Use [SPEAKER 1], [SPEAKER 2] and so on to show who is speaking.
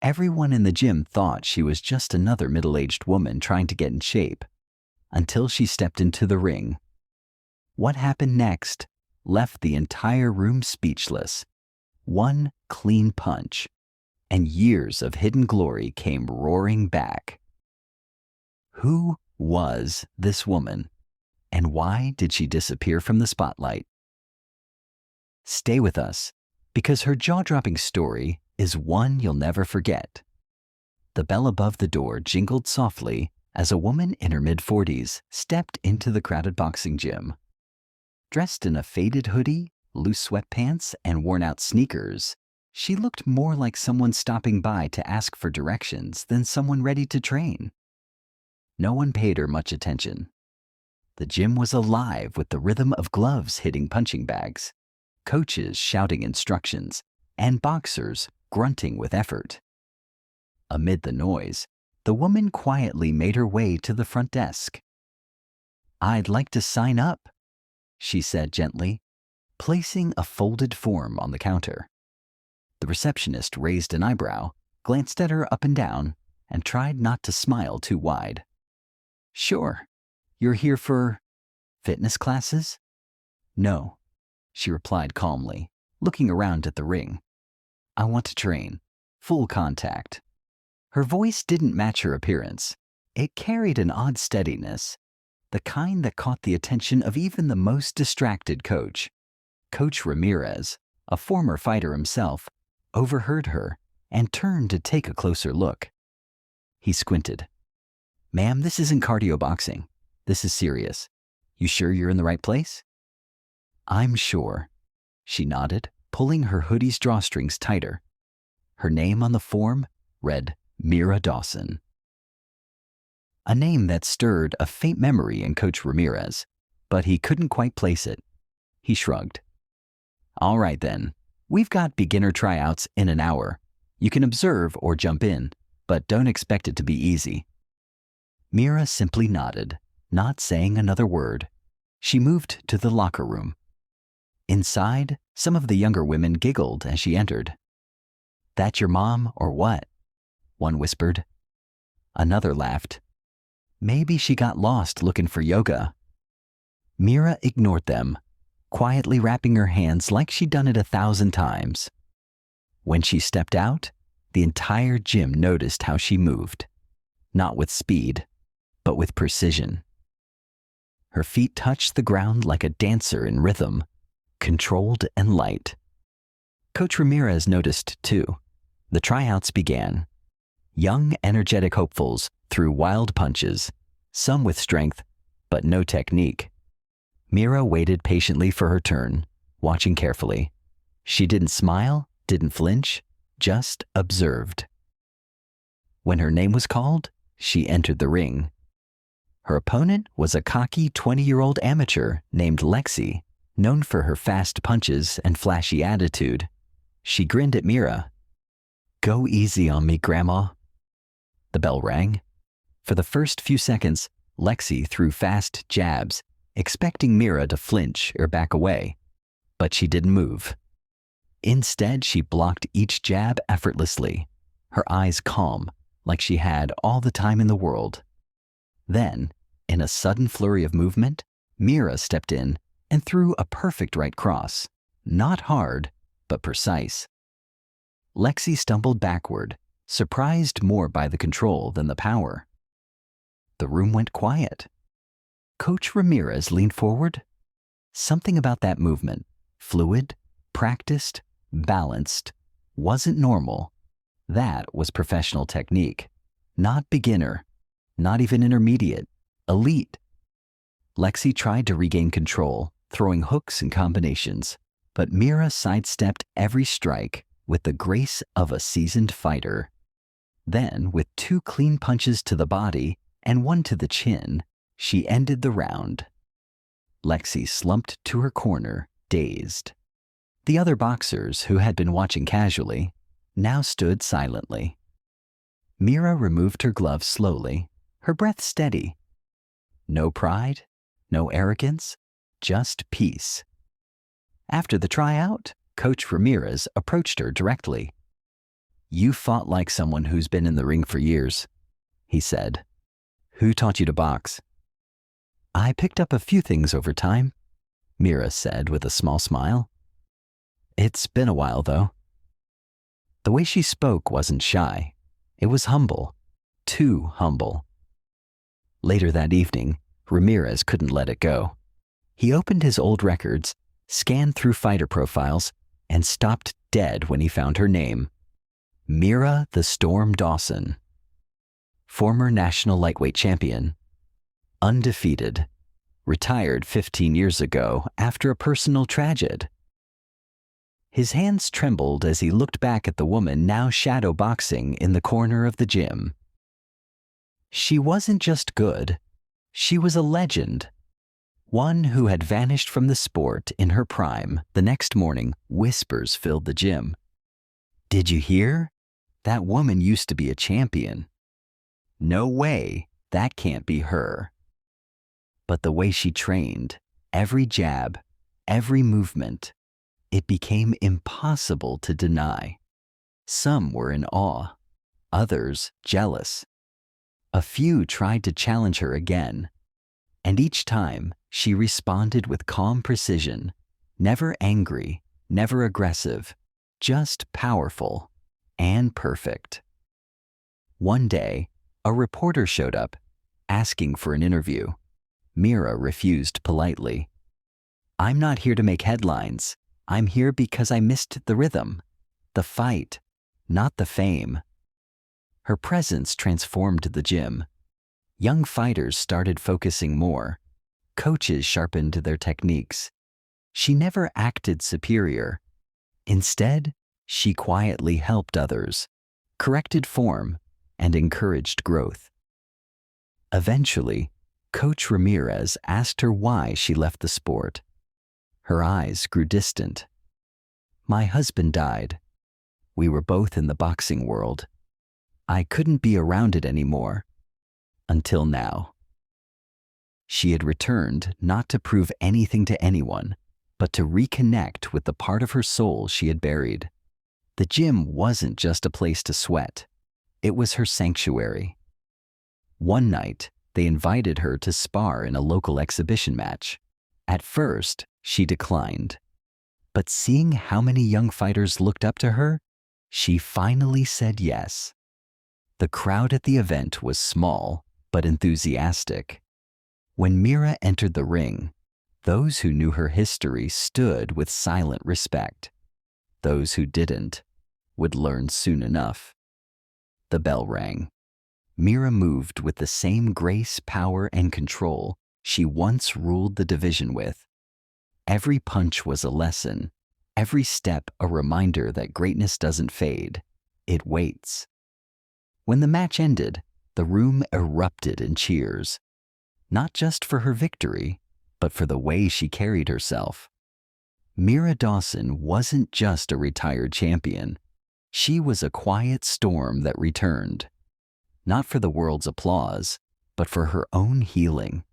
[SPEAKER 1] Everyone in the gym thought she was just another middle-aged woman trying to get in shape, until she stepped into the ring. What happened next left the entire room speechless. One clean punch, and years of hidden glory came roaring back. Who was this woman, and why did she disappear from the spotlight? Stay with us, because her jaw-dropping story is one you'll never forget. The bell above the door jingled softly as a woman in her mid-40s stepped into the crowded boxing gym. Dressed in a faded hoodie, loose sweatpants, and worn-out sneakers, she looked more like someone stopping by to ask for directions than someone ready to train. No one paid her much attention. The gym was alive with the rhythm of gloves hitting punching bags, coaches shouting instructions, and boxers grunting with effort. Amid the noise, the woman quietly made her way to the front desk. "I'd like to sign up," she said gently, placing a folded form on the counter. The receptionist raised an eyebrow, glanced at her up and down, and tried not to smile too wide. "Sure. You're here for fitness classes?" "No," she replied calmly, looking around at the ring. "I want to train. Full contact." Her voice didn't match her appearance. It carried an odd steadiness, the kind that caught the attention of even the most distracted coach. Coach Ramirez, a former fighter himself, overheard her and turned to take a closer look. He squinted. "Ma'am, this isn't cardio boxing. This is serious. You sure you're in the right place?" "I'm sure," she nodded, pulling her hoodie's drawstrings tighter. Her name on the form read Mira Dawson. A name that stirred a faint memory in Coach Ramirez, but he couldn't quite place it. He shrugged. "All right then, we've got beginner tryouts in an hour. You can observe or jump in, but don't expect it to be easy." Mira simply nodded, not saying another word. She moved to the locker room. Inside, some of the younger women giggled as she entered. "That your mom or what?" one whispered. Another laughed. "Maybe she got lost looking for yoga." Mira ignored them, quietly wrapping her hands like she'd done it 1,000 times. When she stepped out, the entire gym noticed how she moved, not with speed, but with precision. Her feet touched the ground like a dancer in rhythm, controlled and light. Coach Ramirez noticed, too. The tryouts began. Young, energetic hopefuls threw wild punches, some with strength, but no technique. Mira waited patiently for her turn, watching carefully. She didn't smile, didn't flinch, just observed. When her name was called, she entered the ring. Her opponent was a cocky 20-year-old amateur named Lexi, known for her fast punches and flashy attitude. She grinned at Mira. "Go easy on me, Grandma." The bell rang. For the first few seconds, Lexi threw fast jabs, expecting Mira to flinch or back away, but she didn't move. Instead, she blocked each jab effortlessly, her eyes calm, like she had all the time in the world. Then, in a sudden flurry of movement, Mira stepped in and threw a perfect right cross, not hard, but precise. Lexi stumbled backward, surprised more by the control than the power. The room went quiet. Coach Ramirez leaned forward. Something about that movement, fluid, practiced, balanced, wasn't normal. That was professional technique, not beginner, not even intermediate, elite. Lexi tried to regain control, throwing hooks and combinations, but Mira sidestepped every strike with the grace of a seasoned fighter. Then, with 2 clean punches to the body and 1 to the chin, she ended the round. Lexi slumped to her corner, dazed. The other boxers, who had been watching casually, now stood silently. Mira removed her gloves slowly, her breath steady. No pride, no arrogance, just peace. After the tryout, Coach Ramirez approached her directly. "You fought like someone who's been in the ring for years," he said. "Who taught you to box?" "I picked up a few things over time," Mira said with a small smile. "It's been a while, though." The way she spoke wasn't shy. It was humble. Too humble. Later that evening, Ramirez couldn't let it go. He opened his old records, scanned through fighter profiles, and stopped dead when he found her name. Mira the Storm Dawson. Former national lightweight champion. Undefeated. Retired 15 years ago after a personal tragedy. His hands trembled as he looked back at the woman now shadow boxing in the corner of the gym. She wasn't just good. She was a legend. One who had vanished from the sport in her prime. The next morning, whispers filled the gym. "Did you hear? That woman used to be a champion." "No way, that can't be her." But the way she trained, every jab, every movement, it became impossible to deny. Some were in awe, others jealous. A few tried to challenge her again, and each time she responded with calm precision, never angry, never aggressive, just powerful and perfect. One day, a reporter showed up, asking for an interview. Mira refused politely. "I'm not here to make headlines. I'm here because I missed the rhythm, the fight, not the fame." Her presence transformed the gym. Young fighters started focusing more. Coaches sharpened their techniques. She never acted superior. Instead, she quietly helped others, corrected form, and encouraged growth. Eventually, Coach Ramirez asked her why she left the sport. Her eyes grew distant. "My husband died. We were both in the boxing world. I couldn't be around it anymore. Until now." She had returned not to prove anything to anyone, but to reconnect with the part of her soul she had buried. The gym wasn't just a place to sweat. It was her sanctuary. One night, they invited her to spar in a local exhibition match. At first, she declined. But seeing how many young fighters looked up to her, she finally said yes. The crowd at the event was small, but enthusiastic. When Mira entered the ring, those who knew her history stood with silent respect. Those who didn't would learn soon enough. The bell rang. Mira moved with the same grace, power, and control she once ruled the division with. Every punch was a lesson, every step a reminder that greatness doesn't fade, it waits. When the match ended, the room erupted in cheers, not just for her victory, but for the way she carried herself. Mira Dawson wasn't just a retired champion. She was a quiet storm that returned, not for the world's applause, but for her own healing.